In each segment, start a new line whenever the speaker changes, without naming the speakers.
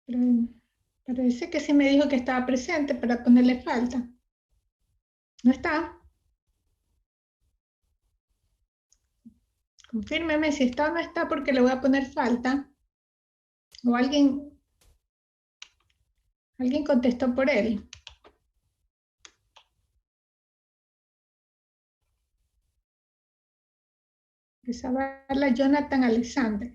Pero parece que sí me dijo que estaba presente para ponerle falta. ¿No está? Confírmeme si está o no está porque le voy a poner falta. O alguien contestó por él. Zavala Jonathan Alexander.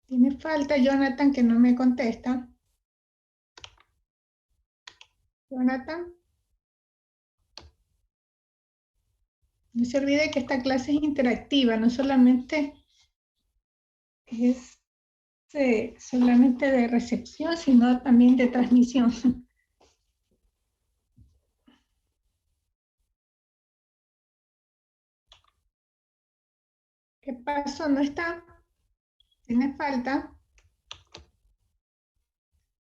Tiene falta Jonathan que no me contesta. Jonathan. No se olvide que esta clase es interactiva, no solamente es solamente de recepción, sino también de transmisión. ¿Qué pasó? ¿No está? ¿Tiene falta?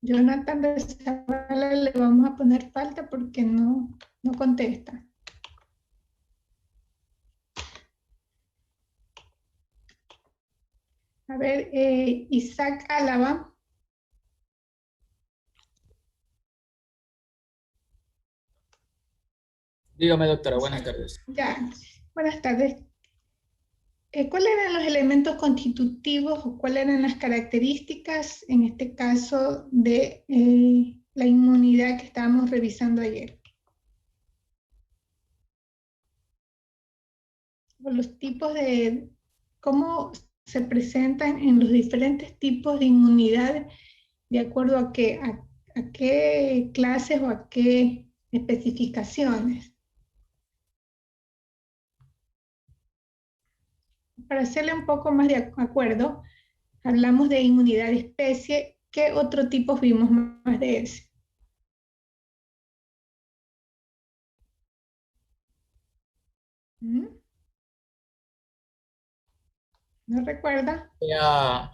Jonathan de Zavala le vamos a poner falta porque no contesta. A ver, Isaac Álava.
Dígame, doctora, buenas tardes.
Ya, buenas tardes. ¿Cuáles eran los elementos constitutivos o cuáles eran las características, en este caso, de la inmunidad que estábamos revisando ayer? O los tipos de, cómo se presentan en los diferentes tipos de inmunidad, de acuerdo a qué clases o a qué especificaciones. Para hacerle un poco más de acuerdo, hablamos de inmunidad de especie. ¿Qué otro tipo vimos más de ese? ¿Mm? ¿No recuerda?
Ya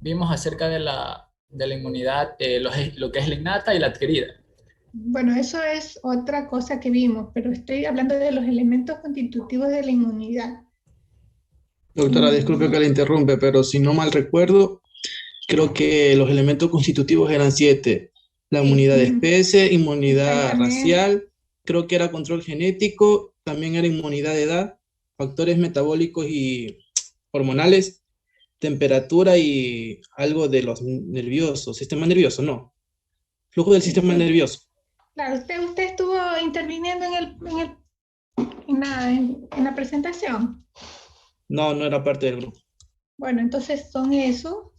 vimos acerca de la inmunidad, lo que es la innata y la adquirida.
Bueno, eso es otra cosa que vimos, pero estoy hablando de los elementos constitutivos de la inmunidad.
Doctora, disculpe que la interrumpe, pero si no mal recuerdo, creo que los elementos constitutivos eran 7. La
Sí,
inmunidad de especie, inmunidad
exactamente.
racial, creo que era control genético, también era inmunidad de edad, factores metabólicos y hormonales, temperatura y algo de los nerviosos, sistema nervioso, no. Flujo del sistema
Sí.
nervioso.
Claro, usted estuvo interviniendo en la presentación.
No, no era parte del grupo.
Bueno, entonces son esos.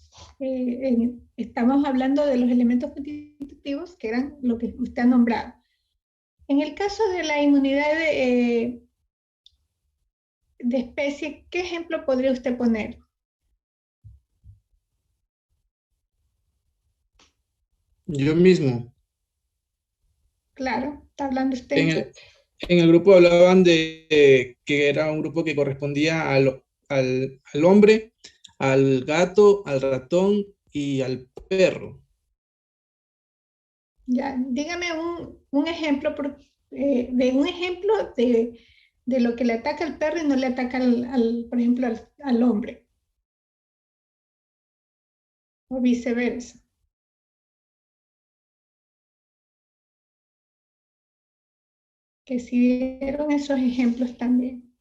Estamos hablando de los elementos constitutivos que eran lo que usted ha nombrado. En el caso de la inmunidad de especie, ¿qué ejemplo podría usted poner?
Yo mismo.
Claro, está hablando
En
usted.
el, en el grupo hablaban de que era un grupo que correspondía al hombre, al gato, al ratón y al perro.
Ya, dígame un ejemplo de un ejemplo de lo que le ataca al perro y no le ataca por ejemplo, al hombre, o viceversa. Que si dieron esos ejemplos también.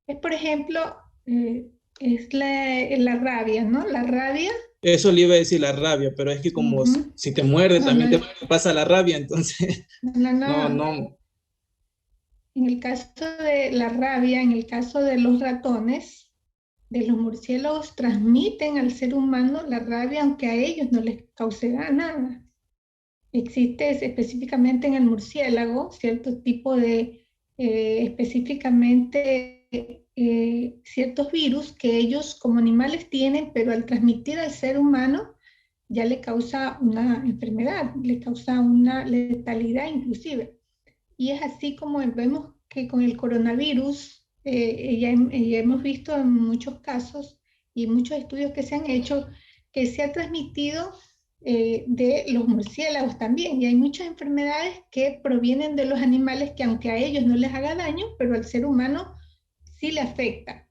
Es, por ejemplo, es la rabia, ¿no? La rabia.
Eso le iba a decir la rabia, pero es que como
Ujú.
si te muerde
No, no,
también te pasa la rabia, entonces
no,
no,
no.
no.
En el caso de la rabia, en el caso de los ratones, de los murciélagos, transmiten al ser humano la rabia aunque a ellos no les causará nada. Existe específicamente en el murciélago cierto tipo de, específicamente ciertos virus que ellos como animales tienen, pero al transmitir al ser humano ya le causa una enfermedad, le causa una letalidad inclusive. Y es así como vemos que con el coronavirus, ya hemos visto en muchos casos y muchos estudios que se han hecho que se ha transmitido de los murciélagos también. Y hay muchas enfermedades que provienen de los animales que aunque a ellos no les haga daño, pero al ser humano sí le afecta.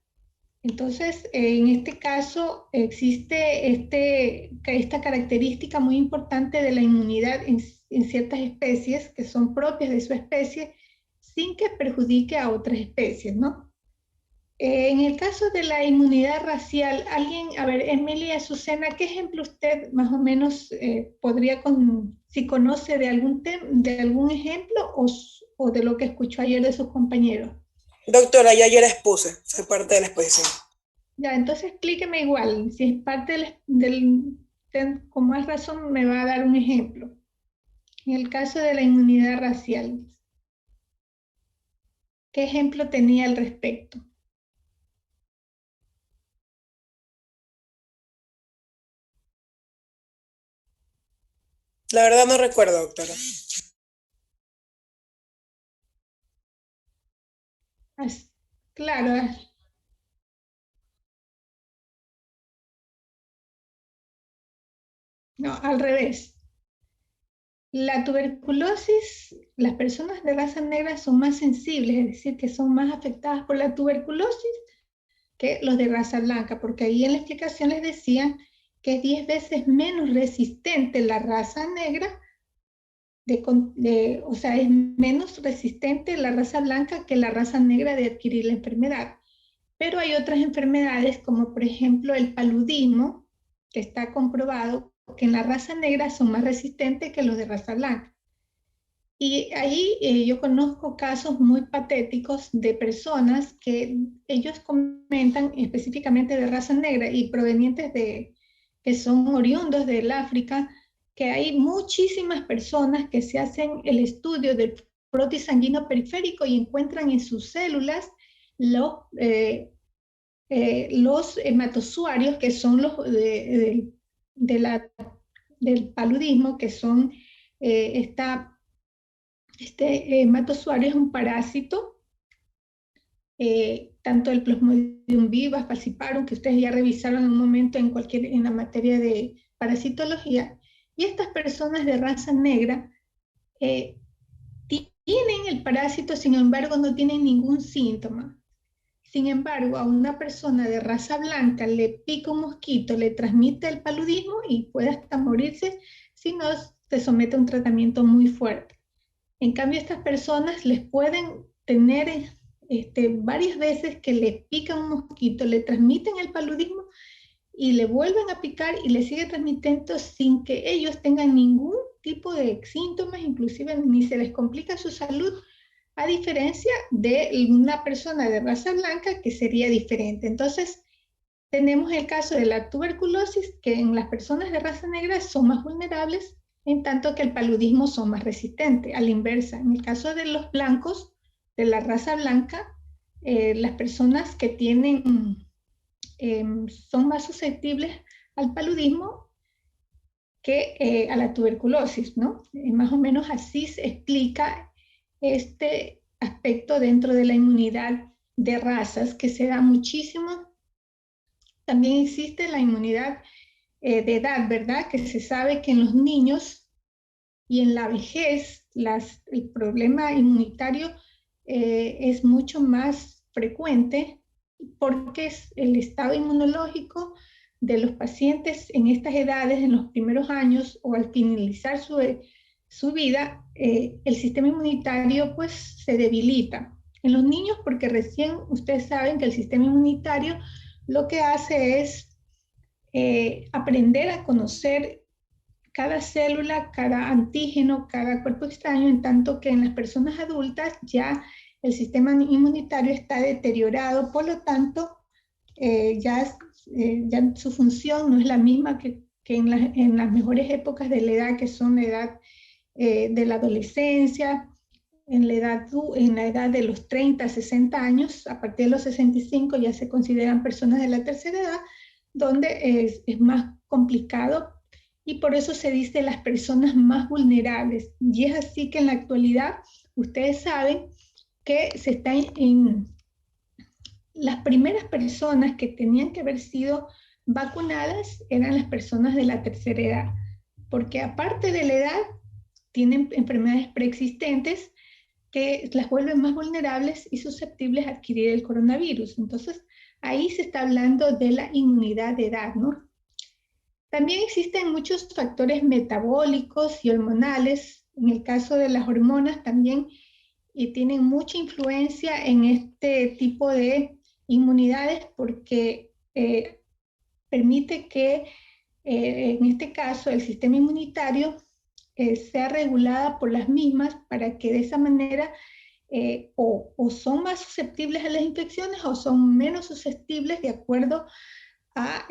Entonces, en este caso existe esta característica muy importante de la inmunidad en ciertas especies que son propias de su especie sin que perjudique a otras especies, ¿no? En el caso de la inmunidad racial, a ver, Emilia Azucena, ¿qué ejemplo usted más o menos podría, si conoce de algún ejemplo o de lo que escuchó ayer de sus compañeros?
Doctora, ya ayer expuse, soy parte de la exposición.
Ya, entonces explíqueme igual, si es parte con más razón me va a dar un ejemplo. En el caso de la inmunidad racial, ¿qué ejemplo tenía al respecto?
La verdad no recuerdo, doctora.
Claro, no, al revés. La tuberculosis, las personas de raza negra son más sensibles, es decir, que son más afectadas por la tuberculosis que los de raza blanca, porque ahí en la explicación les decían que es 10 veces menos resistente la raza negra, o sea, es menos resistente la raza blanca que la raza negra de adquirir la enfermedad. Pero hay otras enfermedades, como por ejemplo el paludismo, que está comprobado que en la raza negra son más resistentes que los de raza blanca. Y ahí yo conozco casos muy patéticos de personas que ellos comentan específicamente de raza negra y provenientes que son oriundos del África, que hay muchísimas personas que se hacen el estudio del frotis sanguíneo periférico y encuentran en sus células los hematozoarios, que son los del paludismo, que son este hematozoario es un parásito, tanto el Plasmodium vivax, falciparum, que ustedes ya revisaron en un momento en la materia de parasitología, y estas personas de raza negra tienen el parásito, sin embargo no tienen ningún síntoma. Sin embargo, a una persona de raza blanca le pica un mosquito, le transmite el paludismo y puede hasta morirse si no se somete a un tratamiento muy fuerte. En cambio, estas personas les pueden tener varias veces que le pica un mosquito, le transmiten el paludismo y le vuelven a picar y le sigue transmitiendo sin que ellos tengan ningún tipo de síntomas, inclusive ni se les complica su salud, a diferencia de una persona de raza blanca que sería diferente. Entonces, tenemos el caso de la tuberculosis, que en las personas de raza negra son más vulnerables, en tanto que el paludismo son más resistentes. A la inversa, en el caso de los blancos, de la raza blanca, las personas que son más susceptibles al paludismo que a la tuberculosis, ¿no? Más o menos así se explica este aspecto dentro de la inmunidad de razas, que se da muchísimo. También existe la inmunidad de edad, ¿verdad? Que se sabe que en los niños y en la vejez el problema inmunitario es mucho más frecuente porque es el estado inmunológico de los pacientes en estas edades, en los primeros años o al finalizar su vida, el sistema inmunitario pues se debilita. En los niños, porque recién ustedes saben que el sistema inmunitario lo que hace es aprender a conocer cada célula, cada antígeno, cada cuerpo extraño, en tanto que en las personas adultas ya el sistema inmunitario está deteriorado, por lo tanto ya su función no es la misma que en las mejores épocas de la edad, que son la edad de la adolescencia, en la edad de los 30, 60 años. A partir de los 65 ya se consideran personas de la tercera edad, donde es más complicado, y por eso se dice las personas más vulnerables. Y es así que en la actualidad ustedes saben que se está en las primeras personas que tenían que haber sido vacunadas eran las personas de la tercera edad, porque aparte de la edad tienen enfermedades preexistentes, que las vuelven más vulnerables y susceptibles a adquirir el coronavirus. Entonces, ahí se está hablando de la inmunidad de edad, ¿no? También existen muchos factores metabólicos y hormonales. En el caso de las hormonas también tienen mucha influencia en este tipo de inmunidades porque permite que en este caso el sistema inmunitario sea regulada por las mismas para que de esa manera o son más susceptibles a las infecciones o son menos susceptibles de acuerdo a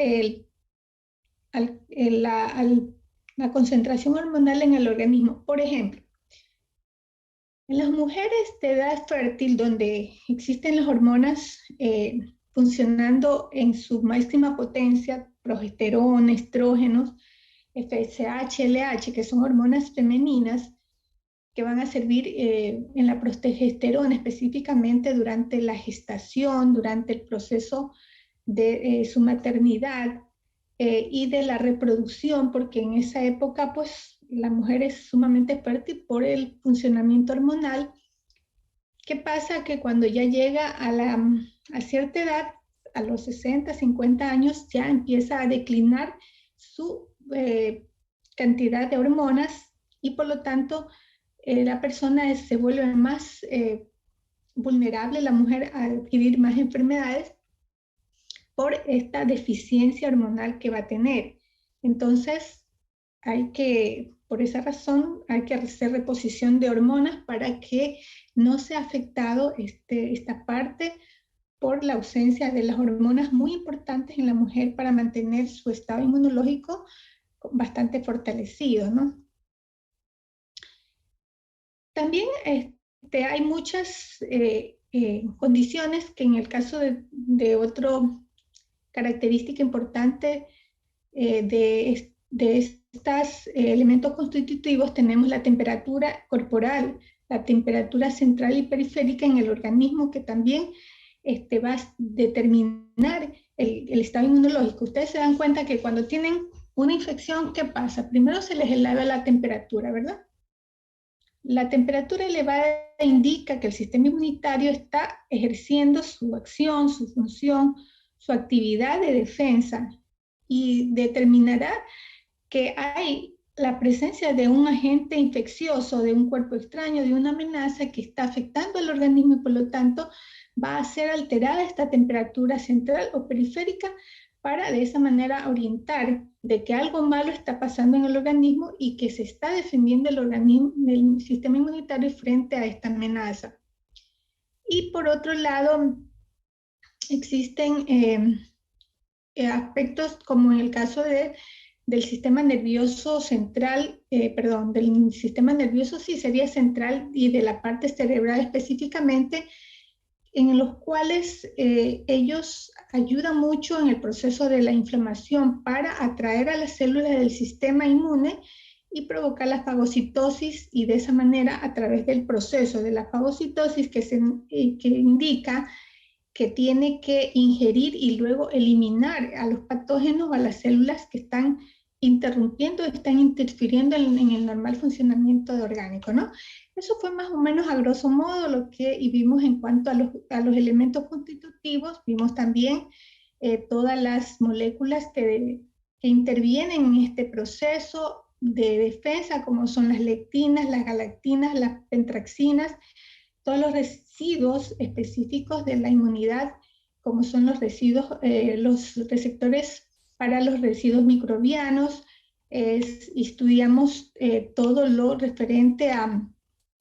la concentración hormonal en el organismo. Por ejemplo, en las mujeres de edad fértil, donde existen las hormonas funcionando en su máxima potencia, progesterona, estrógenos, FSH, LH, que son hormonas femeninas, que van a servir en la progesterona específicamente durante la gestación, durante el proceso de su maternidad y de la reproducción, porque en esa época pues la mujer es sumamente fértil por el funcionamiento hormonal. ¿Qué pasa? Que cuando ya llega a cierta edad, a los 60, 50 años, ya empieza a declinar su cantidad de hormonas y por lo tanto la persona se vuelve más vulnerable, la mujer, a adquirir más enfermedades por esta deficiencia hormonal que va a tener. Entonces, por esa razón, hay que hacer reposición de hormonas para que no sea afectado esta parte por la ausencia de las hormonas muy importantes en la mujer para mantener su estado inmunológico bastante fortalecido, ¿no? También hay muchas condiciones que en el caso de otra característica importante de estos elementos constitutivos tenemos la temperatura corporal, la temperatura central y periférica en el organismo que también va a determinar el estado inmunológico. Ustedes se dan cuenta que cuando tienen una infección, ¿qué pasa? Primero se les eleva la temperatura, ¿verdad? La temperatura elevada indica que el sistema inmunitario está ejerciendo su acción, su función, su actividad de defensa y determinará que hay la presencia de un agente infeccioso, de un cuerpo extraño, de una amenaza que está afectando al organismo y por lo tanto va a ser alterada esta temperatura central o periférica para de esa manera orientar de que algo malo está pasando en el organismo y que se está defendiendo el organismo, el sistema inmunitario frente a esta amenaza. Y por otro lado, existen aspectos como en el caso del sistema nervioso central, del sistema nervioso sí sería central y de la parte cerebral específicamente, en los cuales ellos ayudan mucho en el proceso de la inflamación para atraer a las células del sistema inmune y provocar la fagocitosis y de esa manera a través del proceso de la fagocitosis que indica que tiene que ingerir y luego eliminar a los patógenos o a las células que están interrumpiendo, están interfiriendo en el normal funcionamiento de orgánico, ¿no? Eso fue más o menos a grosso modo lo que vimos en cuanto a los elementos constitutivos. Vimos también todas las moléculas que intervienen en este proceso de defensa, como son las lectinas, las galactinas, las pentraxinas, todos los residuos específicos de la inmunidad, como son los residuos, los receptores para los residuos microbianos. Estudiamos todo lo referente a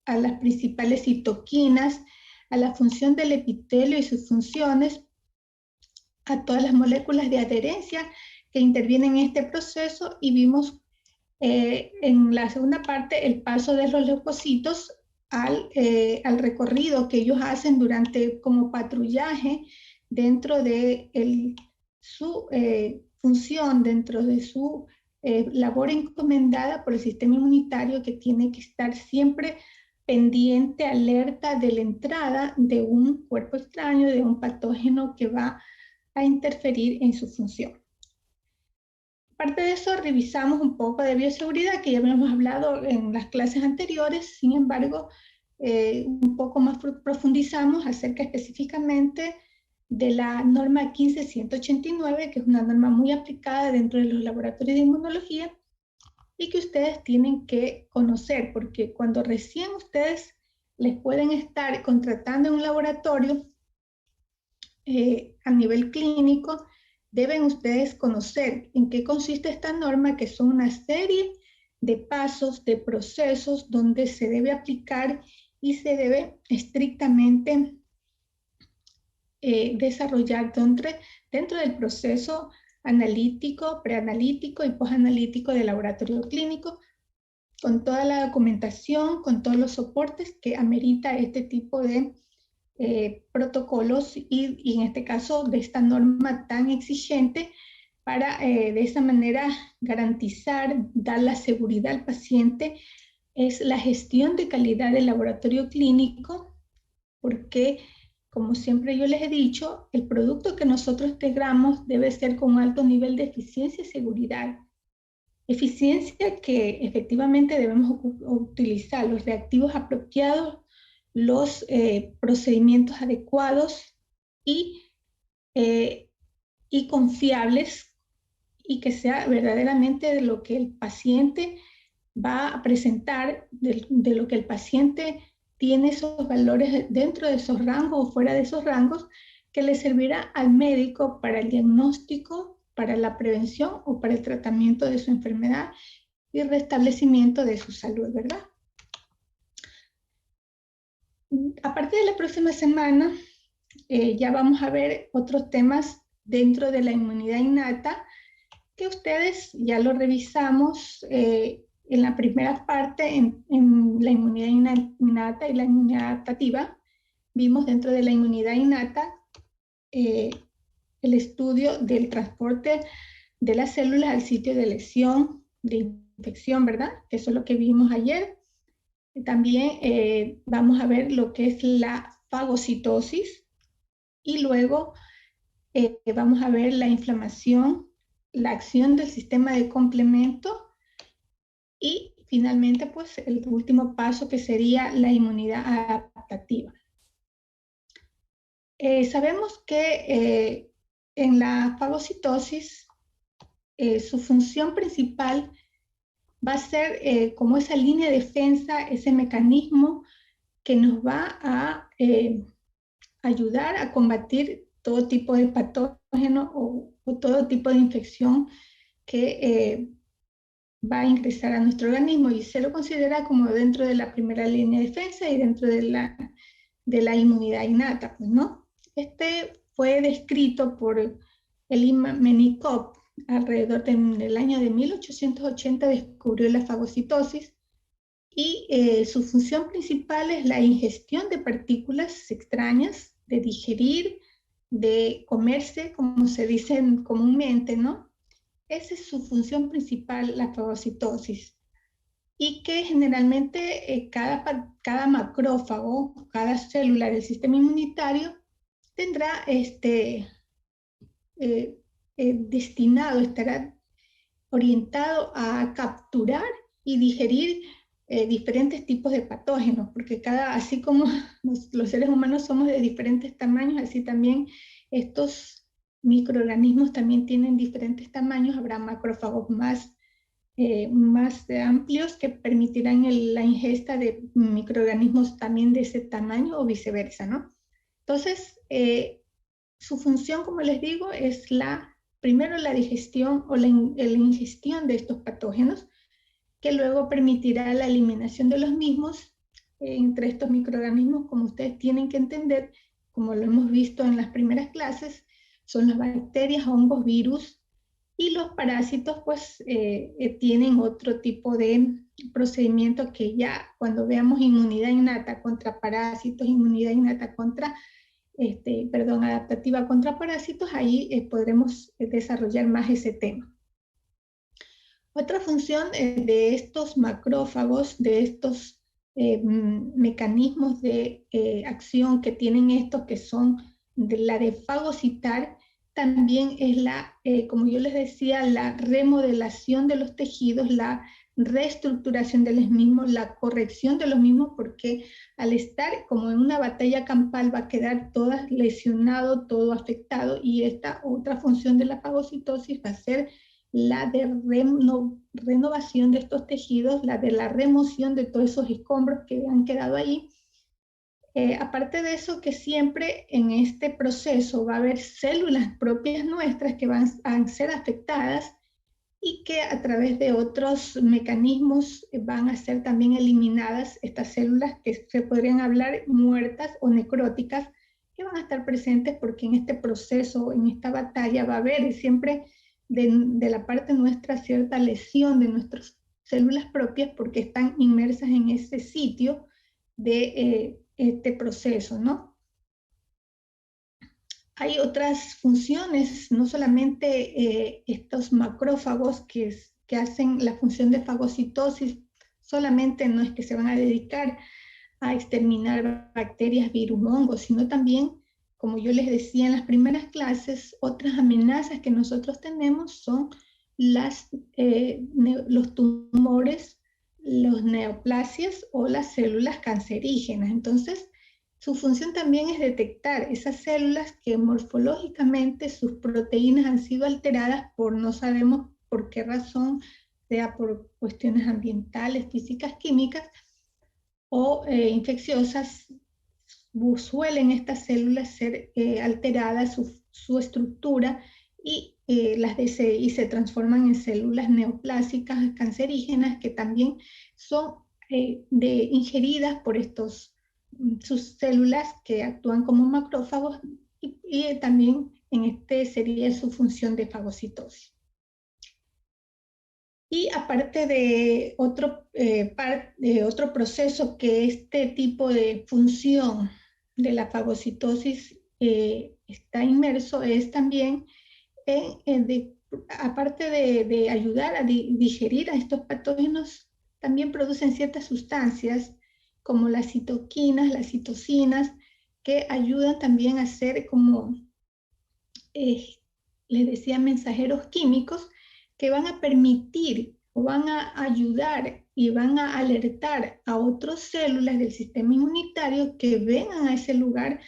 las principales citoquinas, a la función del epitelio y sus funciones, a todas las moléculas de adherencia que intervienen en este proceso y vimos en la segunda parte el paso de los leucocitos al recorrido que ellos hacen durante como patrullaje dentro de su función, dentro de su labor encomendada por el sistema inmunitario que tiene que estar siempre pendiente, alerta de la entrada de un cuerpo extraño, de un patógeno que va a interferir en su función. Aparte de eso, revisamos un poco de bioseguridad, que ya habíamos hablado en las clases anteriores. Sin embargo, un poco más profundizamos acerca específicamente de la norma 15189, que es una norma muy aplicada dentro de los laboratorios de inmunología y que ustedes tienen que conocer, porque cuando recién ustedes les pueden estar contratando en un laboratorio a nivel clínico, deben ustedes conocer en qué consiste esta norma, que son una serie de pasos, de procesos donde se debe aplicar y se debe estrictamente desarrollar dentro del proceso analítico, preanalítico y posanalítico del laboratorio clínico, con toda la documentación, con todos los soportes que amerita este tipo de protocolos y en este caso de esta norma tan exigente para de esa manera garantizar, dar la seguridad al paciente. Es la gestión de calidad del laboratorio clínico, porque como siempre yo les he dicho, el producto que nosotros tengamos debe ser con un alto nivel de eficiencia y seguridad. Eficiencia que efectivamente debemos utilizar los reactivos apropiados, los procedimientos adecuados y confiables, y que sea verdaderamente de lo que el paciente va a presentar, de lo que el paciente tiene esos valores dentro de esos rangos o fuera de esos rangos, que le servirá al médico para el diagnóstico, para la prevención o para el tratamiento de su enfermedad y restablecimiento de su salud, ¿verdad? A partir de la próxima semana ya vamos a ver otros temas dentro de la inmunidad innata que ustedes ya lo revisamos en la primera parte, en la inmunidad innata y la inmunidad adaptativa. Vimos dentro de la inmunidad innata el estudio del transporte de las células al sitio de lesión, de infección, ¿verdad? Eso es lo que vimos ayer. También vamos a ver lo que es la fagocitosis y luego vamos a ver la inflamación, la acción del sistema de complemento y finalmente pues el último paso que sería la inmunidad adaptativa. Sabemos que en la fagocitosis su función principal va a ser como esa línea de defensa, ese mecanismo que nos va a ayudar a combatir todo tipo de patógeno o todo tipo de infección que va a ingresar a nuestro organismo, y se lo considera como dentro de la primera línea de defensa y dentro de la inmunidad innata, pues, ¿no? Este fue descrito por Elie Menikov alrededor del año de 1880, descubrió la fagocitosis y su función principal es la ingestión de partículas extrañas, de digerir, de comerse, como se dice comúnmente, ¿no? Esa es su función principal, la fagocitosis. Y que generalmente cada macrófago, cada célula del sistema inmunitario tendrá destinado, estará orientado a capturar y digerir diferentes tipos de patógenos, porque así como los seres humanos somos de diferentes tamaños, así también estos microorganismos también tienen diferentes tamaños. Habrá macrófagos más amplios que permitirán la ingesta de microorganismos también de ese tamaño o viceversa, ¿no? Entonces, su función, como les digo, es primero la digestión o la ingestión de estos patógenos, que luego permitirá la eliminación de los mismos entre estos microorganismos. Como ustedes tienen que entender, como lo hemos visto en las primeras clases, son las bacterias, hongos, virus, y los parásitos pues tienen otro tipo de procedimiento que ya cuando veamos inmunidad innata contra parásitos, inmunidad innata contra, adaptativa contra parásitos, ahí podremos desarrollar más ese tema. Otra función de estos macrófagos, de estos mecanismos de acción que tienen estos, que son la de fagocitar, también es como yo les decía, la remodelación de los tejidos, la reestructuración de los mismos, la corrección de los mismos, porque al estar como en una batalla campal va a quedar todo lesionado, todo afectado, y esta otra función de la fagocitosis va a ser la de renovación de estos tejidos, la de la remoción de todos esos escombros que han quedado ahí. Aparte de eso, que siempre en este proceso va a haber células propias nuestras que van a ser afectadas y que a través de otros mecanismos van a ser también eliminadas estas células que se podrían hablar muertas o necróticas, que van a estar presentes porque en este proceso, en esta batalla, va a haber siempre de la parte nuestra cierta lesión de nuestras células propias porque están inmersas en ese sitio de este proceso, ¿no? Hay otras funciones, no solamente estos macrófagos que hacen la función de fagocitosis, solamente no es que se van a dedicar a exterminar bacterias, virus, hongos, sino también, como yo les decía en las primeras clases, otras amenazas que nosotros tenemos son los tumores, los neoplasias o las células cancerígenas. Entonces, su función también es detectar esas células que morfológicamente sus proteínas han sido alteradas por no sabemos por qué razón, sea por cuestiones ambientales, físicas, químicas o infecciosas, suelen estas células ser alteradas, su estructura, y se transforman en células neoplásicas cancerígenas que también son ingeridas por sus células que actúan como macrófagos y también en sería su función de fagocitosis. Y aparte de otro proceso que este tipo de función de la fagocitosis está inmerso es también, aparte de ayudar a digerir a estos patógenos, también producen ciertas sustancias como las citoquinas, las citocinas, que ayudan también a ser como, les decía, mensajeros químicos que van a permitir o van a ayudar y van a alertar a otras células del sistema inmunitario que vengan a ese lugar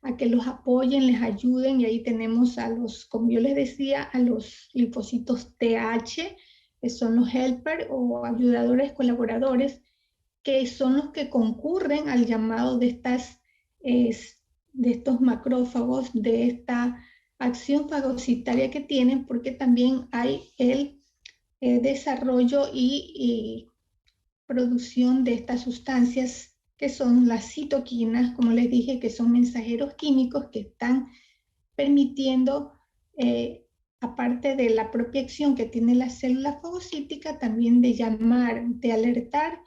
a que los apoyen, les ayuden, y ahí tenemos como yo les decía, a los linfocitos TH, que son los helper o ayudadores colaboradores, que son los que concurren al llamado de estos macrófagos, de esta acción fagocitaria que tienen, porque también hay el desarrollo y producción de estas sustancias que son las citoquinas, como les dije, que son mensajeros químicos que están permitiendo, aparte de la propia acción que tiene la célula fagocítica, también de llamar, de alertar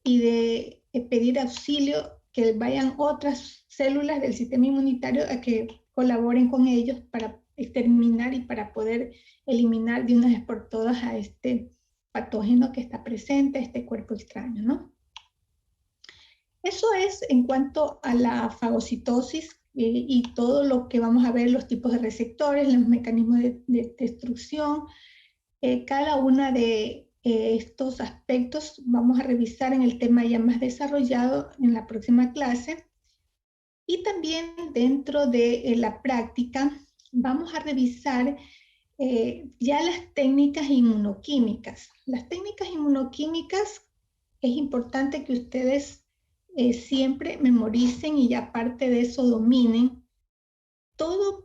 y de pedir auxilio, que vayan otras células del sistema inmunitario a que colaboren con ellos para exterminar y para poder eliminar de una vez por todas a este patógeno que está presente, este cuerpo extraño, ¿no? Eso es en cuanto a la fagocitosis y todo lo que vamos a ver, los tipos de receptores, los mecanismos de destrucción. Cada una de estos aspectos vamos a revisar en el tema ya más desarrollado en la próxima clase. Y también dentro de la práctica vamos a revisar ya las técnicas inmunoquímicas. Las técnicas inmunoquímicas es importante que ustedes siempre memoricen y ya aparte de eso dominen. Toda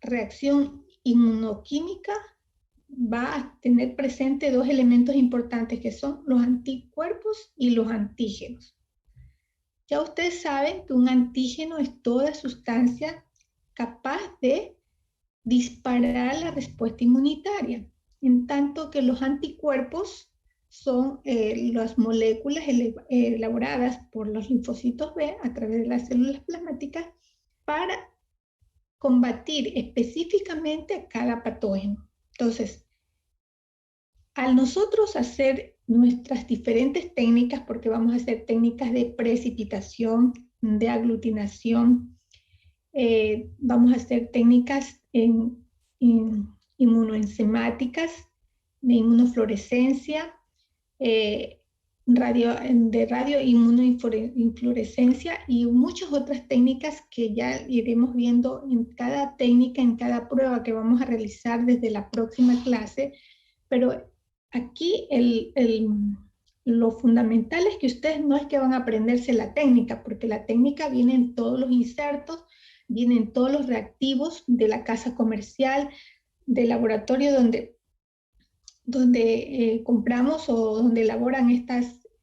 reacción inmunoquímica va a tener presente dos elementos importantes que son los anticuerpos y los antígenos. Ya ustedes saben que un antígeno es toda sustancia capaz de disparar la respuesta inmunitaria, en tanto que los anticuerpos son las moléculas elaboradas por los linfocitos B a través de las células plasmáticas para combatir específicamente a cada patógeno. Entonces, al nosotros hacer nuestras diferentes técnicas, porque vamos a hacer técnicas de precipitación, de aglutinación, vamos a hacer técnicas inmunoenzimáticas, de inmunofluorescencia, de radioinmunoinfluorescencia y muchas otras técnicas que ya iremos viendo en cada técnica, en cada prueba que vamos a realizar desde la próxima clase. Pero aquí lo fundamental es que ustedes no es que van a aprenderse la técnica, porque la técnica viene en todos los insertos, viene en todos los reactivos de la casa comercial, del laboratorio donde compramos o donde elaboran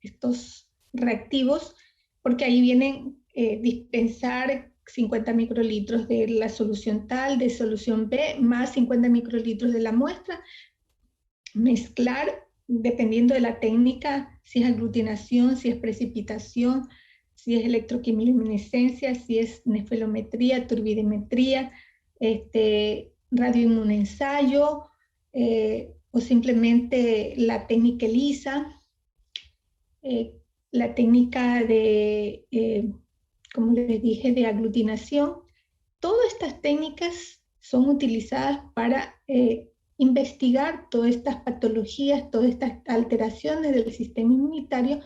estos reactivos, porque ahí vienen dispensar 50 microlitros de la solución tal, de solución B, más 50 microlitros de la muestra, mezclar, dependiendo de la técnica, si es aglutinación, si es precipitación, si es electroquimiluminescencia, si es nefelometría, turbidimetría, radioinmunensayo, o simplemente la técnica ELISA, la técnica de, como les dije, de aglutinación. Todas estas técnicas son utilizadas para investigar todas estas patologías, todas estas alteraciones del sistema inmunitario,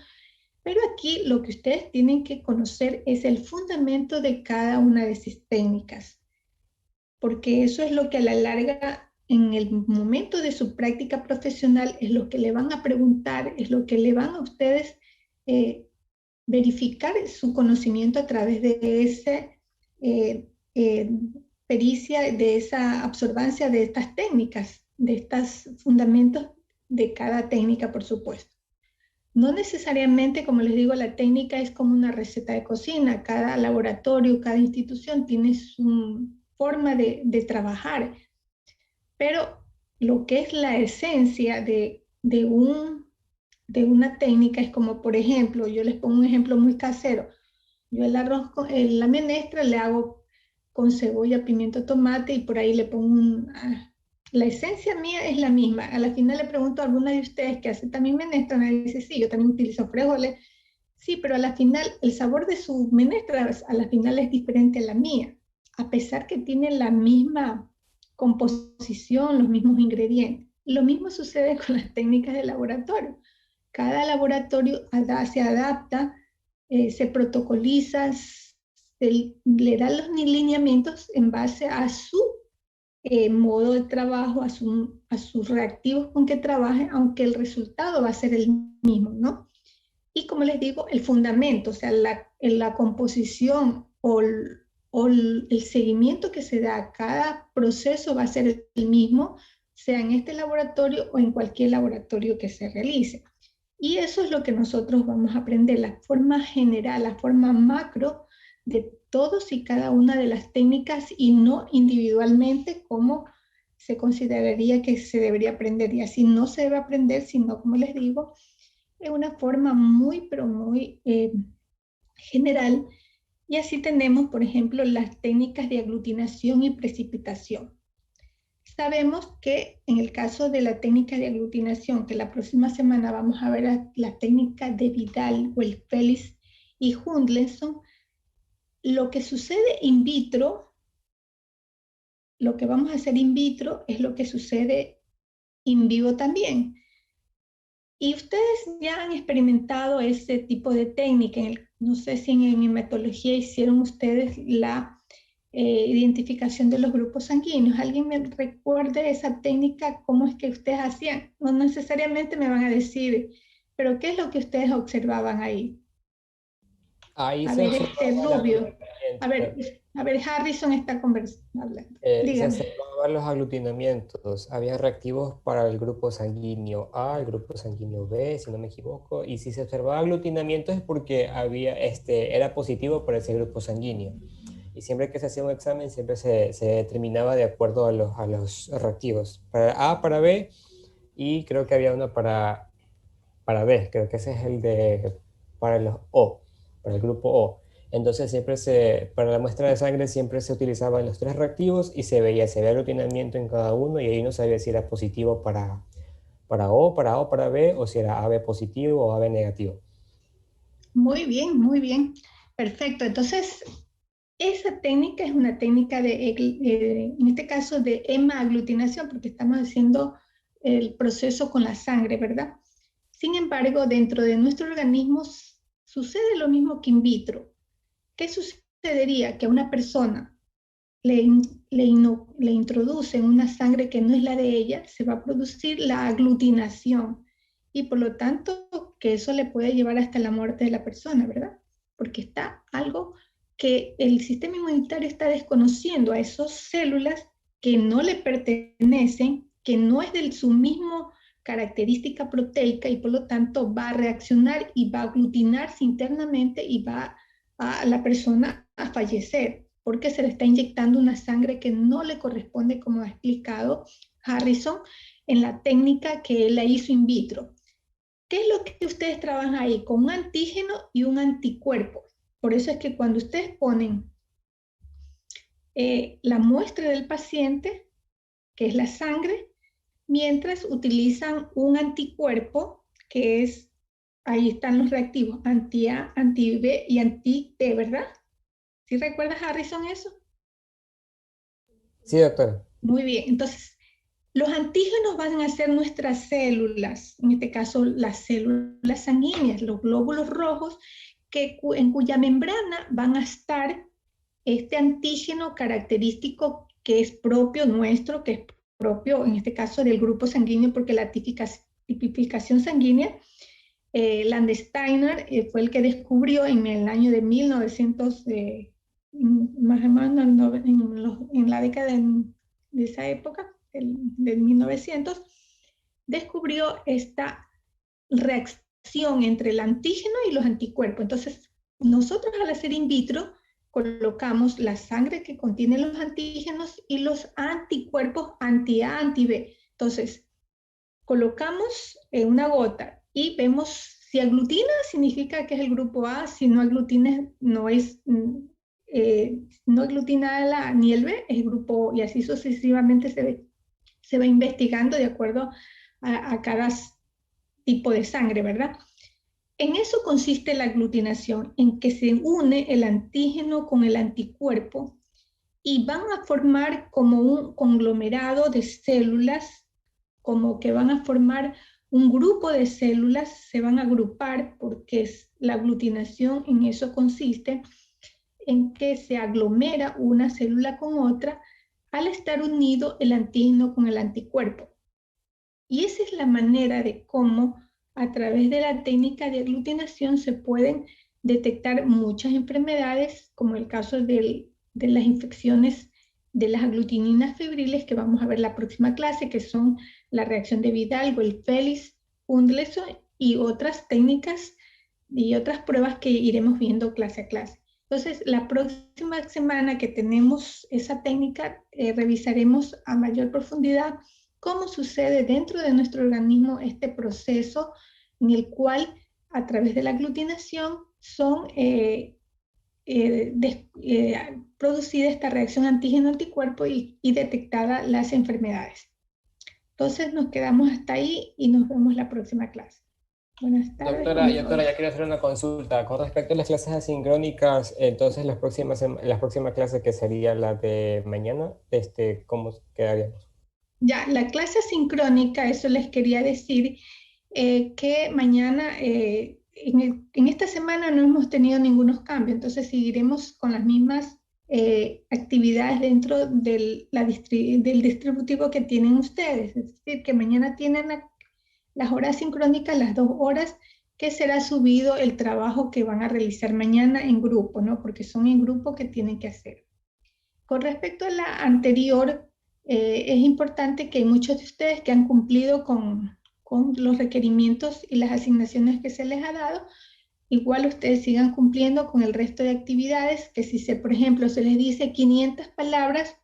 pero aquí lo que ustedes tienen que conocer es el fundamento de cada una de esas técnicas, porque eso es lo que a la larga, en el momento de su práctica profesional, es lo que le van a preguntar, es lo que le van a ustedes verificar su conocimiento a través de esa pericia, de esa absorbancia de estas técnicas, de estos fundamentos de cada técnica, por supuesto. No necesariamente, como les digo, la técnica es como una receta de cocina. Cada laboratorio, cada institución tiene su forma de trabajar. Pero lo que es la esencia de una técnica es como, por ejemplo, yo les pongo un ejemplo muy casero. Yo el arroz, la menestra le hago con cebolla, pimiento, tomate y por ahí le pongo la esencia mía es la misma. A la final le pregunto a alguna de ustedes que hace también menestra, me dice, sí, yo también utilizo frijoles. Sí, pero a la final el sabor de su menestra a la final es diferente a la mía, a pesar que tiene la misma composición, los mismos ingredientes. Lo mismo sucede con las técnicas de laboratorio. Cada laboratorio se adapta, se protocoliza, le da los lineamientos en base a su modo de trabajo, a sus reactivos con que trabaje, aunque el resultado va a ser el mismo, ¿no? Y como les digo, el fundamento, o sea, la composición o el seguimiento que se da a cada proceso va a ser el mismo, sea en este laboratorio o en cualquier laboratorio que se realice. Y eso es lo que nosotros vamos a aprender, la forma general, la forma macro de todos y cada una de las técnicas y no individualmente como se consideraría que se debería aprender. Y así no se debe aprender, sino, como les digo, de una forma muy, pero muy general. Y así tenemos, por ejemplo, las técnicas de aglutinación y precipitación. Sabemos que en el caso de la técnica de aglutinación, que la próxima semana vamos a ver la técnica de Vidal, Welfeliz y Hundlenson, lo que sucede in vitro, lo que vamos a hacer in vitro es lo que sucede in vivo también. Y ustedes ya han experimentado ese tipo de técnica. No sé si en hematología hicieron ustedes la identificación de los grupos sanguíneos. ¿Alguien me recuerde esa técnica? ¿Cómo es que ustedes hacían? No necesariamente me van a decir, pero ¿qué es lo que ustedes observaban ahí?
Ahí
A
se
ver, Rubio. A ver,
aglutinamientos.
Harrison está hablando.
Se
Dígame.
observaban los aglutinamientos. Había reactivos para el grupo sanguíneo A, el grupo sanguíneo B, si no me equivoco. Y si se observaba aglutinamientos es porque era positivo para ese grupo sanguíneo. Y siempre que se hacía un examen, siempre se determinaba de acuerdo a los reactivos. Para A, para B, y creo que había uno para B. Creo que ese es para los O, para el grupo O. Entonces para la muestra de sangre siempre se utilizaban los 3 reactivos y se veía aglutinamiento en cada uno y ahí no sabía si era positivo para O, para B o si era AB positivo o AB negativo.
Muy bien, perfecto. Entonces, esa técnica es una técnica en este caso de hemaglutinación, porque estamos haciendo el proceso con la sangre, ¿verdad? Sin embargo, dentro de nuestro organismo sucede lo mismo que in vitro. ¿Qué sucedería? Que a una persona le introducen una sangre que no es la de ella, se va a producir la aglutinación y por lo tanto que eso le puede llevar hasta la muerte de la persona, ¿verdad? Porque está algo que el sistema inmunitario está desconociendo a esas células que no le pertenecen, que no es de su mismo característica proteica y por lo tanto va a reaccionar y va a aglutinarse internamente y va a la persona a fallecer porque se le está inyectando una sangre que no le corresponde, como ha explicado Harrison, en la técnica que él la hizo in vitro. ¿Qué es lo que ustedes trabajan ahí? Con un antígeno y un anticuerpo. Por eso es que cuando ustedes ponen la muestra del paciente, que es la sangre, mientras utilizan un anticuerpo, que es, ahí están los reactivos, anti-A, anti-B y anti-T, ¿verdad? ¿Sí recuerdas, Harrison, eso?
Sí, doctora.
Muy bien, entonces los antígenos van a ser nuestras células, en este caso las células sanguíneas, los glóbulos rojos, en cuya membrana van a estar este antígeno característico que es propio nuestro, que es propio en este caso del grupo sanguíneo, porque la tipificación sanguínea, Landsteiner fue el que descubrió en el año de 1900, más o menos en la década de esa época, del 1900, descubrió esta reacción entre el antígeno y los anticuerpos. Entonces, nosotros al hacer in vitro, colocamos la sangre que contiene los antígenos y los anticuerpos anti-A, anti-B. Entonces, colocamos una gota y vemos si aglutina, significa que es el grupo A, si no aglutina, no es, no aglutina ni el B, es el grupo, y así sucesivamente se va investigando de acuerdo a cada tipo de sangre, ¿verdad? En eso consiste la aglutinación, en que se une el antígeno con el anticuerpo y van a formar como un conglomerado de células, como que van a formar un grupo de células, se van a agrupar porque la aglutinación en eso consiste en que se aglomera una célula con otra al estar unido el antígeno con el anticuerpo. Y esa es la manera de cómo a través de la técnica de aglutinación se pueden detectar muchas enfermedades, como el caso de las infecciones de las aglutininas febriles que vamos a ver la próxima clase, que son la reacción de Vidal, Weil-Felix, Undleso y otras técnicas y otras pruebas que iremos viendo clase a clase. Entonces, la próxima semana que tenemos esa técnica, revisaremos a mayor profundidad cómo sucede dentro de nuestro organismo este proceso en el cual a través de la aglutinación son producida esta reacción antígeno-anticuerpo y detectada las enfermedades. Entonces nos quedamos hasta ahí y nos vemos la próxima clase. Buenas tardes.
Doctora, ya quería hacer una consulta. Con respecto a las clases asincrónicas, entonces la próxima clase que sería la de mañana, ¿cómo quedaríamos?
Ya, la clase asincrónica, eso les quería decir, que mañana, en esta semana no hemos tenido ningunos cambios, entonces seguiremos con las mismas actividades dentro del distributivo que tienen ustedes, es decir, que mañana tienen las horas sincrónicas, las 2 horas, que será subido el trabajo que van a realizar mañana en grupo, ¿no? Porque son en grupo que tienen que hacer. Con respecto a la anterior, es importante que muchos de ustedes que han cumplido con los requerimientos y las asignaciones que se les ha dado, igual ustedes sigan cumpliendo con el resto de actividades, que si por ejemplo se les dice 500 palabras,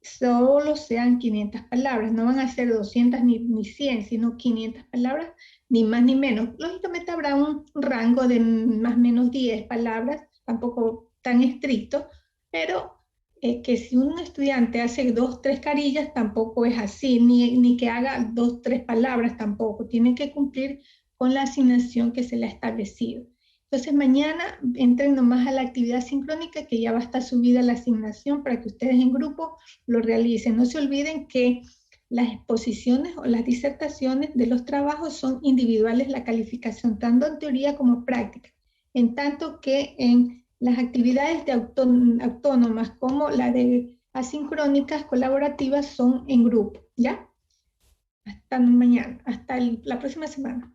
solo sean 500 palabras, no van a ser 200 ni 100, sino 500 palabras, ni más ni menos. Lógicamente habrá un rango de más o menos 10 palabras, tampoco tan estricto, pero que si un estudiante hace 2, 3 carillas, tampoco es así, ni que haga 2, 3 palabras tampoco, tiene que cumplir con la asignación que se le ha establecido. Entonces mañana entren nomás a la actividad sincrónica, que ya va a estar subida la asignación para que ustedes en grupo lo realicen. No se olviden que las exposiciones o las disertaciones de los trabajos son individuales la calificación, tanto en teoría como práctica, en tanto que en las actividades de autónomas como la de asincrónicas colaborativas son en grupo, ¿ya? Hasta mañana, hasta la próxima semana.